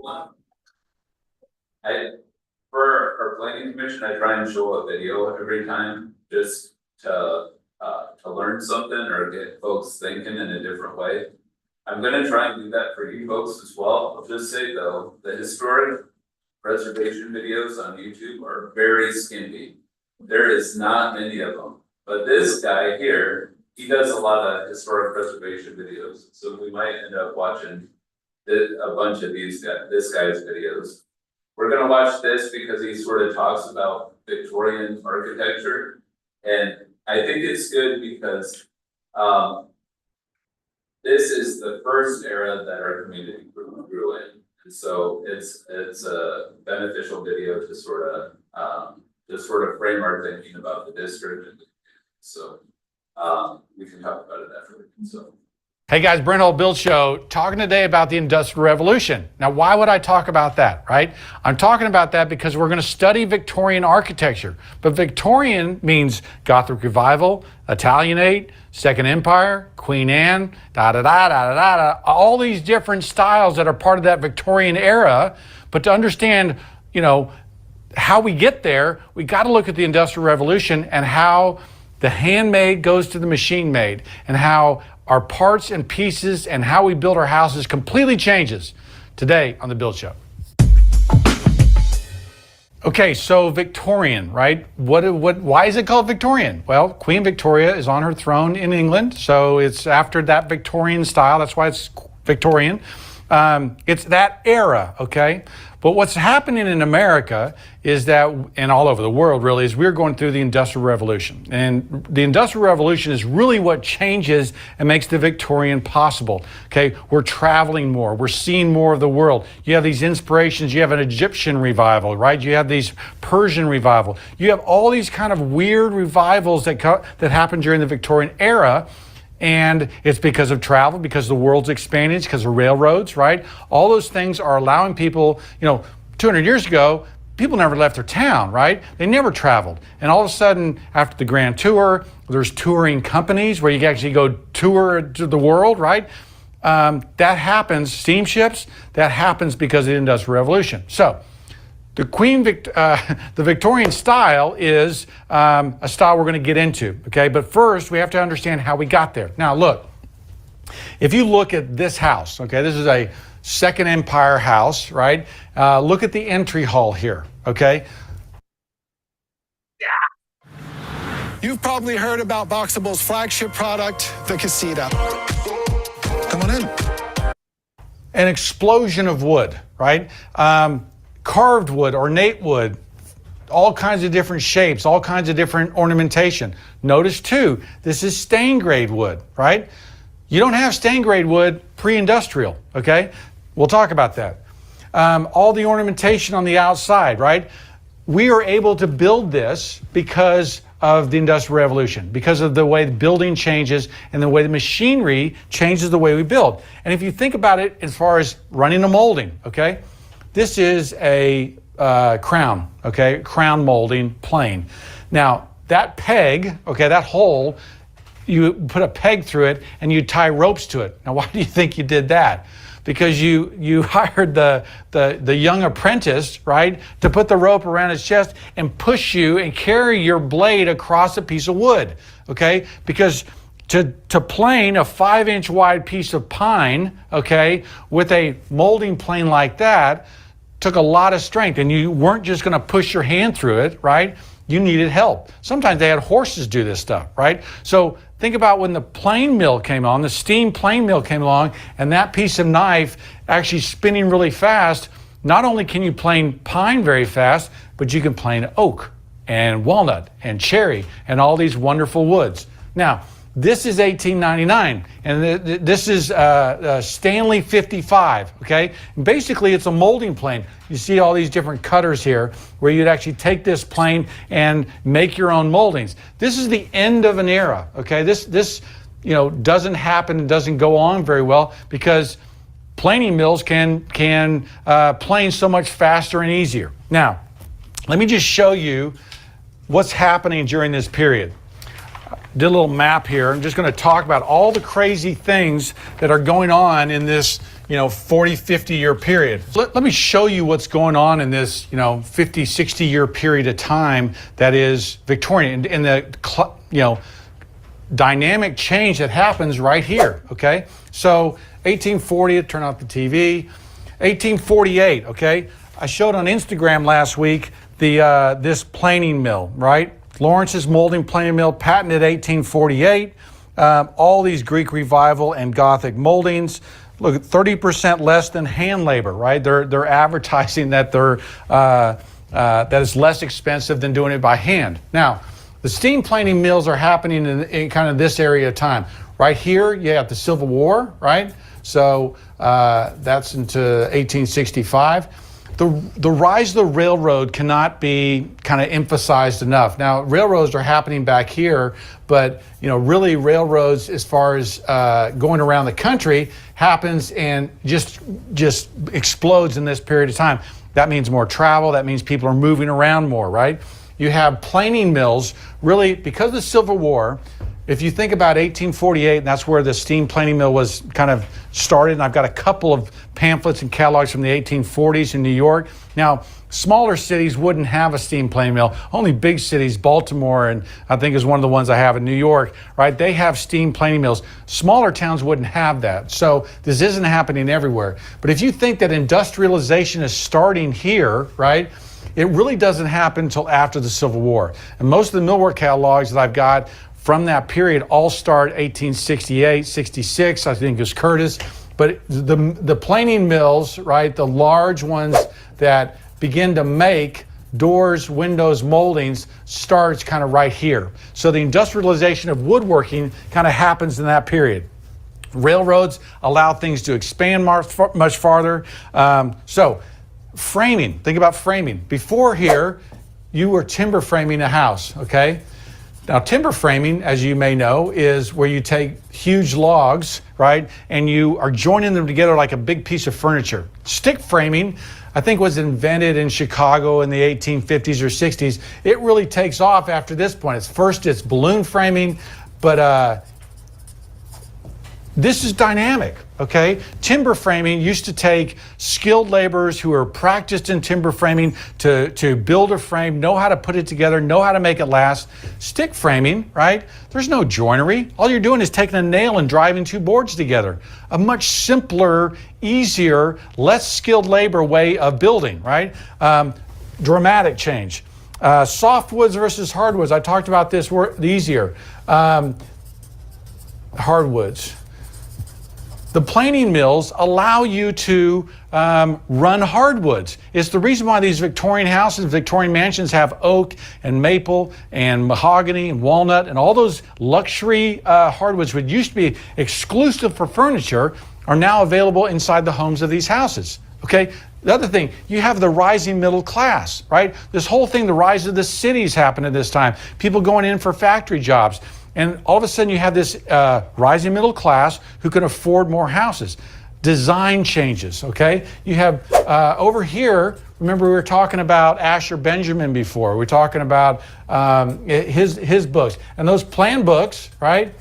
for our planning commission, I try and show a video every time just to learn something or get folks thinking in a different way. I'm gonna try and do that for you folks as well. I'll just say though, the historic preservation videos on YouTube are very skimpy. There is not many of them, but this guy here, he does a lot of historic preservation videos, so we might end up watching a bunch of this guy's videos. We're gonna watch this because he sort of talks about Victorian architecture, and I think it's good because, this is the first era that our community grew in. And so it's a beneficial video to sort of frame our thinking about the district. And so, we can talk about it after, so. Hey guys, Brent Old Build Show, talking today about the Industrial Revolution. Now, why would I talk about that, right? I'm talking about that because we're going to study Victorian architecture. But Victorian means Gothic Revival, Italianate, Second Empire, Queen Anne, all these different styles that are part of that Victorian era. But to understand, how we get there, we got to look at the Industrial Revolution and how the handmade goes to the machine made, and how our parts and pieces and how we build our houses completely changes today on The Build Show. Okay, so Victorian, right? Why is it called Victorian? Well, Queen Victoria is on her throne in England, so it's after that Victorian style. That's why it's Victorian. It's that era, okay? But what's happening in America is that, and all over the world really, is we're going through the Industrial Revolution. And the Industrial Revolution is really what changes and makes the Victorian possible, okay? We're traveling more, we're seeing more of the world. You have these inspirations, you have an Egyptian revival, right? You have these Persian revival. You have all these kind of weird revivals that happened during the Victorian era. And it's because of travel, because the world's expanding, it's because of railroads, right? All those things are allowing people, 200 years ago, people never left their town, right? They never traveled. And all of a sudden, after the Grand Tour, there's touring companies where you can actually go tour to the world, right? That happens, steamships, that happens because of the Industrial Revolution. So, the Victorian style is a style we're going to get into, okay? But first, we have to understand how we got there. Now, look, if you look at this house, okay, this is a Second Empire house, right? Look at the entry hall here, okay? You've probably heard about Boxable's flagship product, the Casita. Come on in. An explosion of wood, right? Carved wood, ornate wood, all kinds of different shapes, all kinds of different ornamentation. Notice too, this is stain grade wood, right? You don't have stain grade wood pre-industrial, okay? We'll talk about that. All the ornamentation on the outside, right? We are able to build this because of the Industrial Revolution, because of the way the building changes and the way the machinery changes the way we build. And if you think about it as far as running a molding, okay? This is a crown, okay? Crown molding plane. Now, that peg, okay, that hole, you put a peg through it and you tie ropes to it. Now, why do you think you did that? Because you hired the young apprentice, right, to put the rope around his chest and push you and carry your blade across a piece of wood, okay? Because to plane a 5-inch wide piece of pine, okay, with a molding plane like that, took a lot of strength, and you weren't just going to push your hand through it, right? You needed help. Sometimes they had horses do this stuff, right? So think about when the plane mill came on, the steam plane mill came along, and that piece of knife actually spinning really fast. Not only can you plane pine very fast, but you can plane oak and walnut and cherry and all these wonderful woods. Now, this is 1899, and this is Stanley 55, okay? And basically, it's a molding plane. You see all these different cutters here where you'd actually take this plane and make your own moldings. This is the end of an era, okay? This doesn't happen and doesn't go on very well because planing mills can plane so much faster and easier. Now, let me just show you what's happening during this period. Did a little map here. I'm just going to talk about all the crazy things that are going on in this, 40, 50 year period. Let me show you what's going on in this, 50, 60 year period of time that is Victorian and the, dynamic change that happens right here, okay? So 1840, turn off the TV. 1848, okay? I showed on Instagram last week this planing mill, right? Lawrence's molding planing mill, patented 1848. All these Greek Revival and Gothic moldings. Look, 30% less than hand labor, right? They're advertising that that is less expensive than doing it by hand. Now, the steam planing mills are happening in kind of this area of time. Right here, you have the Civil War, right? So that's into 1865. The rise of the railroad cannot be kind of emphasized enough. Now, railroads are happening back here, but really railroads, as far as going around the country, happens and just explodes in this period of time. That means more travel. That means people are moving around more, right? You have planing mills, really, because of the Civil War. If you think about 1848, and that's where the steam planing mill was kind of started, and I've got a couple of pamphlets and catalogs from the 1840s in New York. Now, smaller cities wouldn't have a steam planing mill. Only big cities, Baltimore, and I think is one of the ones I have in New York, right? They have steam planing mills. Smaller towns wouldn't have that. So this isn't happening everywhere. But if you think that industrialization is starting here, right? It really doesn't happen until after the Civil War. And most of the millwork catalogs that I've got from that period all start 1868, 66, I think is Curtis. But the planing mills, right, the large ones that begin to make doors, windows, moldings starts kind of right here. So the industrialization of woodworking kind of happens in that period. Railroads allow things to expand much farther. So framing, think about framing. Before here, you were timber framing a house, okay? Now, timber framing, as you may know, is where you take huge logs, right, and you are joining them together like a big piece of furniture. Stick framing, I think, was invented in Chicago in the 1850s or 60s. It really takes off after this point. It's balloon framing, but this is dynamic, okay? Timber framing used to take skilled laborers who are practiced in timber framing to build a frame, know how to put it together, know how to make it last. Stick framing, right? There's no joinery. All you're doing is taking a nail and driving two boards together. A much simpler, easier, less skilled labor way of building, right? Dramatic change. Softwoods versus hardwoods. I talked about this easier. Hardwoods. The planing mills allow you to run hardwoods. It's the reason why these Victorian houses, Victorian mansions have oak and maple and mahogany and walnut and all those luxury hardwoods which used to be exclusive for furniture are now available inside the homes of these houses, okay? The other thing, you have the rising middle class, right? This whole thing, the rise of the cities happened at this time. People going in for factory jobs. And all of a sudden you have this rising middle class who can afford more houses. Design changes, okay? You have over here, remember we were talking about Asher Benjamin before. We're talking about his books. And those plan books, right,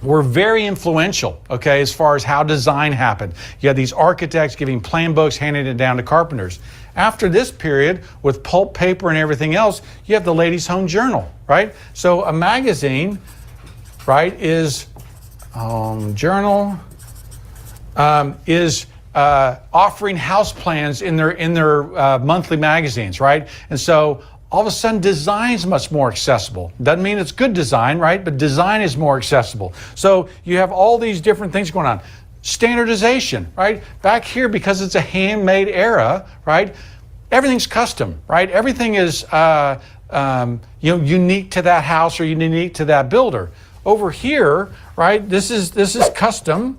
were very influential, okay, as far as how design happened. You had these architects giving plan books, handing it down to carpenters. After this period, with pulp paper and everything else, you have the Ladies' Home Journal, right? So a magazine, right, is journal is offering house plans in their monthly magazines, right? And so all of a sudden, design's much more accessible. Doesn't mean it's good design, right? But design is more accessible. So you have all these different things going on. Standardization, right? Back here, because it's a handmade era, right? Everything's custom, right? Everything is unique to that house or unique to that builder. Over here, right? This is custom.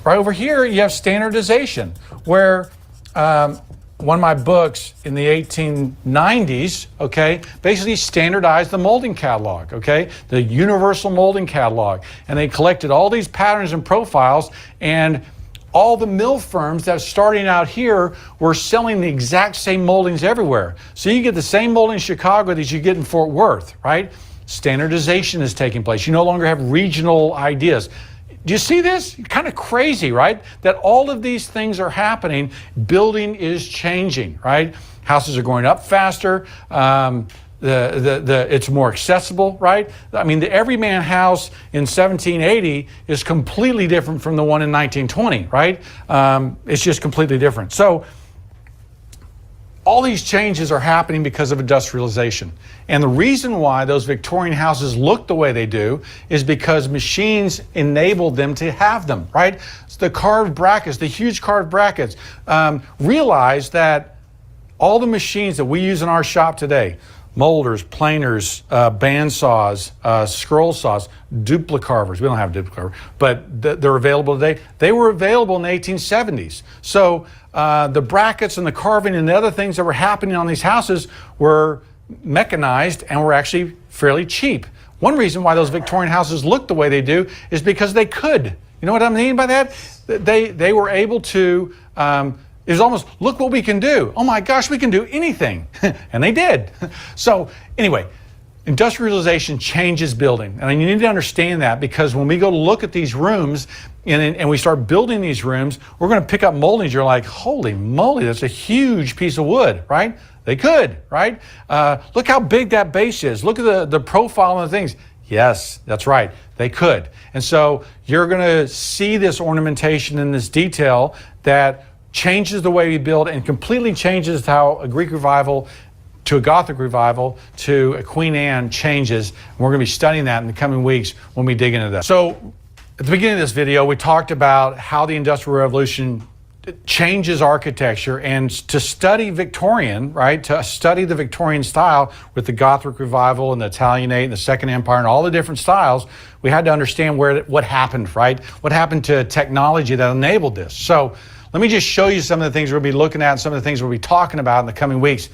Right over here, you have standardization, where one of my books in the 1890s, okay, basically standardized the molding catalog, okay, the universal molding catalog. And they collected all these patterns and profiles, and all the mill firms that are starting out here were selling the exact same moldings everywhere. So you get the same molding in Chicago that you get in Fort Worth, right? Standardization is taking place. You no longer have regional ideas. Do you see this? Kind of crazy, right? That all of these things are happening. Building is changing, right? Houses are going up faster. It's more accessible, right? I mean, the everyman house in 1780 is completely different from the one in 1920, right? It's just completely different. So all these changes are happening because of industrialization. And the reason why those Victorian houses look the way they do is because machines enabled them to have them, right? So the carved brackets, the huge carved brackets, realize that all the machines that we use in our shop today, molders, planers, band saws, scroll saws, duplicarvers. We don't have duplicarver, but they're available today. They were available in the 1870s. So the brackets and the carving and the other things that were happening on these houses were mechanized and were actually fairly cheap. One reason why those Victorian houses look the way they do is because they could. You know what I mean by that? They were able to. It was almost, look what we can do. Oh my gosh, we can do anything. And they did. So anyway, industrialization changes building. And you need to understand that, because when we go to look at these rooms and we start building these rooms, we're going to pick up moldings. You're like, holy moly, that's a huge piece of wood, right? They could, right? Look how big that base is. Look at the profile of the things. Yes, that's right. They could. And so you're going to see this ornamentation and this detail that changes the way we build and completely changes how a Greek revival to a Gothic revival to a Queen Anne changes. And we're going to be studying that in the coming weeks when we dig into that. So at the beginning of this video, we talked about how the Industrial Revolution changes architecture, and to study Victorian, right, to study the Victorian style with the Gothic revival and the Italianate and the Second Empire and all the different styles, we had to understand what happened, right? What happened to technology that enabled this. So let me just show you some of the things we'll be looking at and some of the things we'll be talking about in the coming weeks.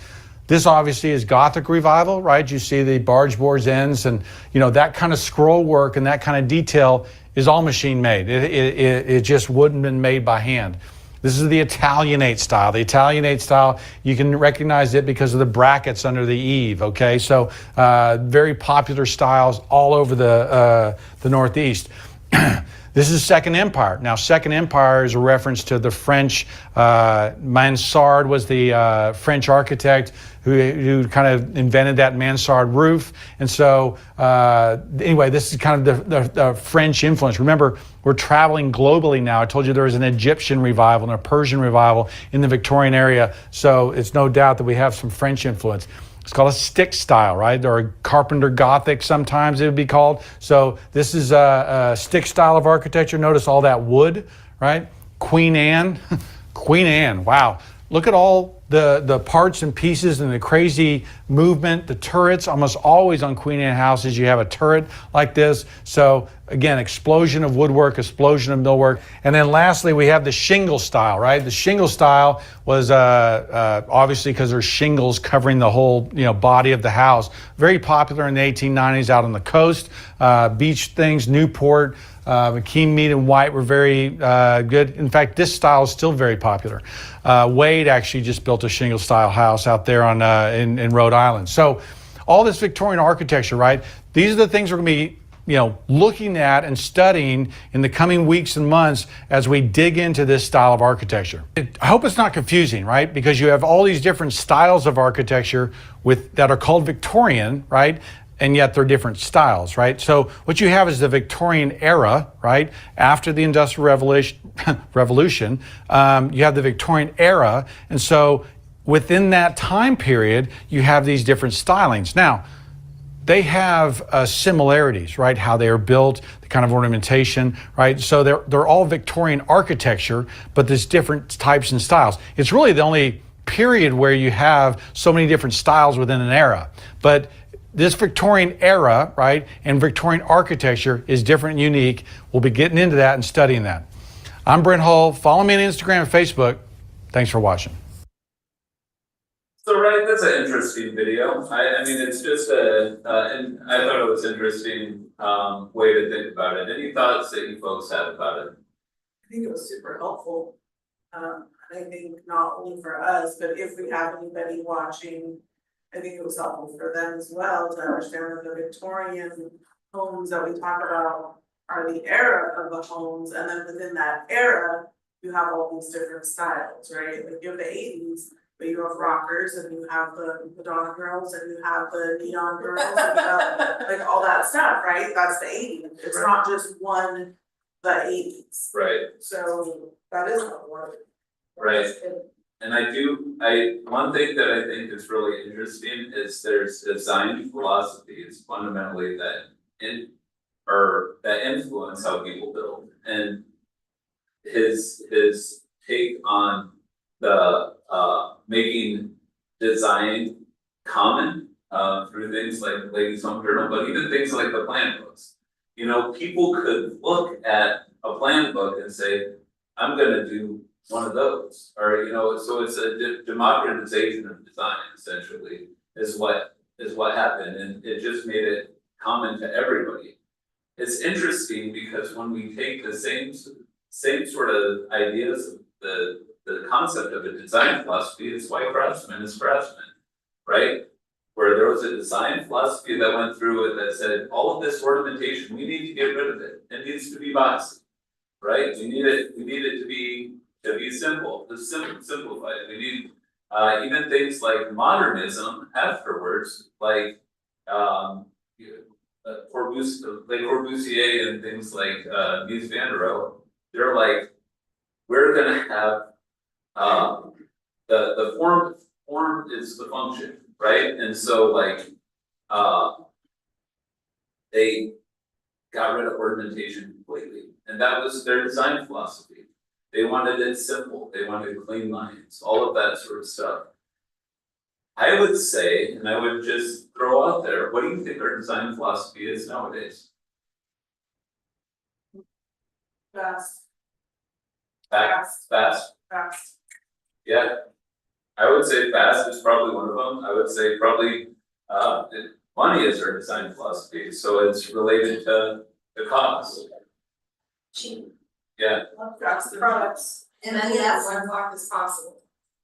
This obviously is Gothic revival, right? You see the barge boards ends, and that kind of scroll work and that kind of detail is all machine made. It just wouldn't have been made by hand. This is the Italianate style. The Italianate style, you can recognize it because of the brackets under the eave, okay? So very popular styles all over the Northeast. This is Second Empire. Now, Second Empire is a reference to the French. Mansard was the French architect who kind of invented that mansard roof. And so, anyway, this is kind of the French influence. Remember, we're traveling globally now. I told you there was an Egyptian revival and a Persian revival in the Victorian area. So it's no doubt that we have some French influence. It's called a stick style, right? Or a carpenter Gothic, sometimes it would be called. So this is a stick style of architecture. Notice all that wood, right? Queen Anne, Queen Anne, wow. Look at all the parts and pieces and the crazy movement. The turrets, almost always on Queen Anne houses, you have a turret like this. So again, explosion of woodwork, explosion of millwork. And then lastly, we have the shingle style, right? The shingle style was obviously because there's shingles covering the whole body of the house. Very popular in the 1890s out on the coast. Beach things, Newport, McKean, Mead, and White were very good. In fact, this style is still very popular. Wade actually just built a shingle style house out there on in Rhode Island. So all this Victorian architecture, right? These are the things we're going to be looking at and studying in the coming weeks and months as we dig into this style of architecture. I hope it's not confusing, right? Because you have all these different styles of architecture that are called Victorian, right? And yet they're different styles, right? So what you have is the Victorian era, right? After the Industrial Revolution, you have the Victorian era. And so within that time period, you have these different stylings. Now, they have similarities, right? How they are built, the kind of ornamentation, right? So they're all Victorian architecture, but there's different types and styles. It's really the only period where you have so many different styles within an era. But this Victorian era, right, and Victorian architecture is different and unique. We'll be getting into that and studying that. I'm Brent Hull. Follow me on Instagram and Facebook. Thanks for watching. So, right, that's an interesting video. I mean, it's just and I thought it was an interesting way to think about it. Any thoughts that you folks had about it? I think it was super helpful. I think not only for us, but if we have anybody watching, I think it was helpful for them as well to understand that the Victorian homes that we talk about are the era of the homes, and then within that era, you have all these different styles, right? Like you have the 80s, but you have rockers, and you have the Madonna girls, and you have the neon girls, and you have like all that stuff, right? That's the 80s. It's Right. not just the 80s. Right, So that is helpful. right. And one thing that I think is really interesting is there's design philosophy is fundamentally that influence how people build. And his take on the making design common through things like Ladies Home Journal, but even things like the plan books. You know, people could look at a plan book and say, I'm gonna do one of those, or so it's a democratization of design essentially is what happened, and it just made it common to everybody. It's interesting because when we take the same sort of ideas, the concept of a design philosophy is why craftsman is craftsman, right? Where there was a design philosophy that went through it that said all of this ornamentation, we need to get rid of it. It needs to be boxy, right? We need it to be simple, simplified. We need even things like modernism afterwards, like Corbusier and things like Mies van der Rohe. They're like, we're gonna have the form is the function, right? And so like they got rid of ornamentation completely, and that was their design philosophy. They wanted it simple, they wanted clean lines, all of that sort of stuff. I would say, and I would just throw out there, what do you think our design philosophy is nowadays? Fast. Fast. Yeah. I would say fast is probably one of them. I would say probably money is our design philosophy, so it's related to the cost. Cheap. Yeah, Fast products. And many in one block as possible,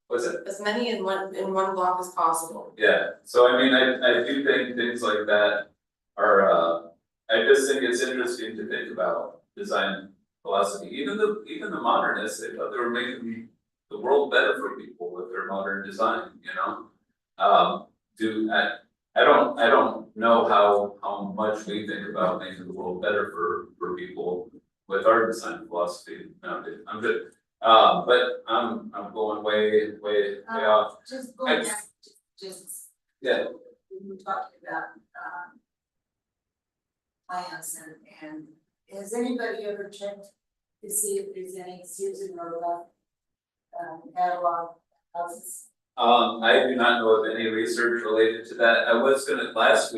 what's it? as many in one block as possible. Yeah, so I mean, I do think things like that are, I just think it's interesting to think about design philosophy. Even the modernists, they thought they were making the world better for people with their modern design, you know? I don't know how much we think about making the world better for people with our design philosophy. No, I'm good. But I'm going way off. Just going back, just. Yeah. We were talking about, plans and has anybody ever checked to see if there's any Susan Rolla catalog houses? I do not know of any research related to that. I was gonna last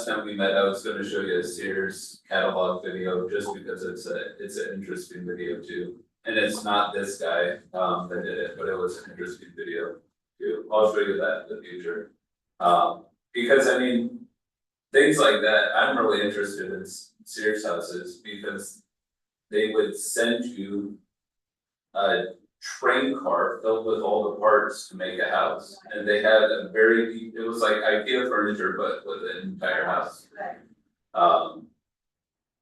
time we met, I was gonna show you a Sears catalog video just because it's an interesting video too. And it's not this guy that did it, but it was an interesting video too. I'll show you that in the future. Because I mean, things like that, I'm really interested in Sears houses because they would send you a train car filled with all the parts to make a house. And they had a very deep, it was like IKEA furniture, but with an entire house.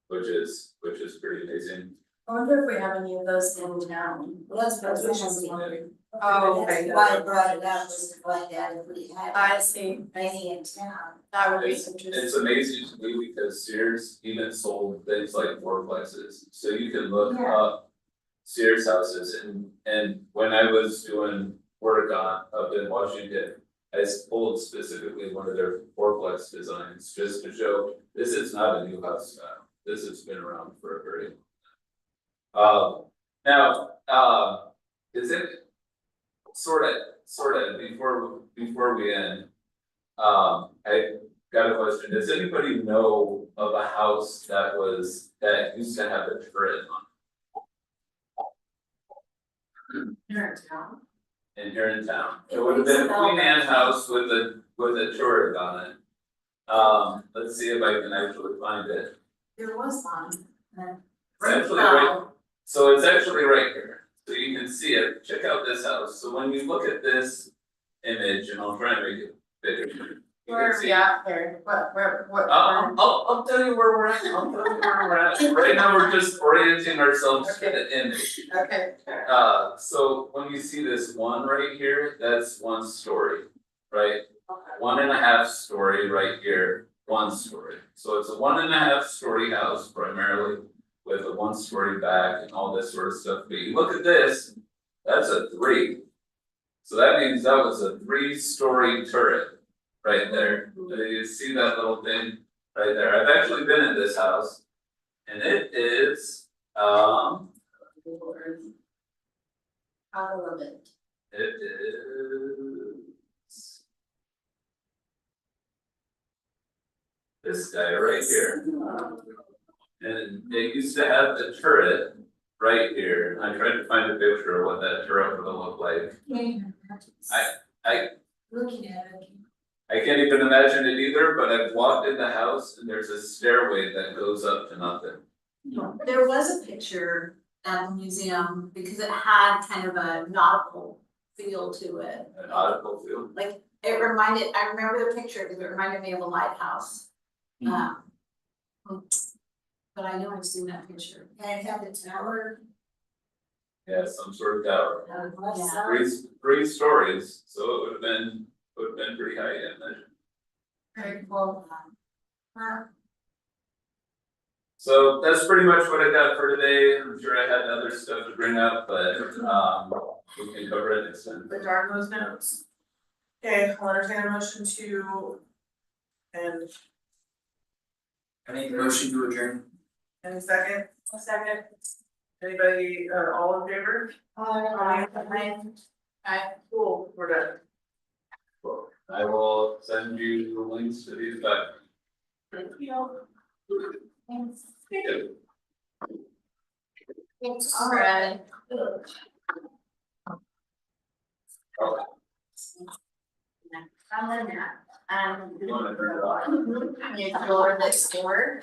Which is pretty amazing. I wonder if we have any of those in town. Well, that's what I was wondering. Oh, okay. That's why I brought it up, was to find out if we had I see, any in town. that would be It's interesting. amazing to me because Sears even sold things like fourplexes, so you can look Yeah. up Sears houses and when I was doing work up in Washington. I pulled specifically one of their fourplex designs just to show this is not a new house style, this has been around for a very long time. Now, is it sort of before we end, I got a question. Does anybody know of a house that used to have a turret on Here in town. here in town? It would have been a Queen Anne house with a turret on it. Let's see if I can actually find it. There was one. It's actually right, so it's actually right here, so you can see it. Check out this house. So when you look at this image, and I'll try and make it bigger. You Where can are see. we at there? What? I'll tell you where we're at. Right now, we're just orienting ourselves to the image. Okay. So when you see this one right here, that's 1 story, right? 1.5 story right here, 1 story. So it's a 1.5 story house primarily with a 1 story back and all this sort of stuff. But you look at this, that's a 3. So that means that was a 3-story turret right there. You see that little thing right there? I've actually been in this house. And it is, Out of it. it is this guy right here. And they used to have the turret right here. I tried to find a picture of what that turret would have looked like. I Looking at it. I can't even imagine it either, but I've walked in the house and there's a stairway that goes up to nothing. There was a picture at the museum because it had kind of a nautical feel to it. An nautical field. Like, it reminded, I remember the picture because it reminded me of a lighthouse. But I know I've seen that picture. And it had the tower. Yeah, some sort of tower. Yeah. Three stories, so it would have been pretty high, I imagine. Very cool. So that's pretty much what I got for today. I'm sure I had other stuff to bring up, but we can cover it next time. The darn those notes. Okay, I'll entertain a motion to. And I make a motion to adjourn. any second, A second. anybody, all in favor? Cool, we're done. Cool. I will send you the links to these back. Thank you. Thanks. All right. You wanna turn it off? Your next word.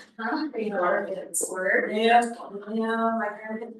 Your next word. Yeah. Yeah, my parents.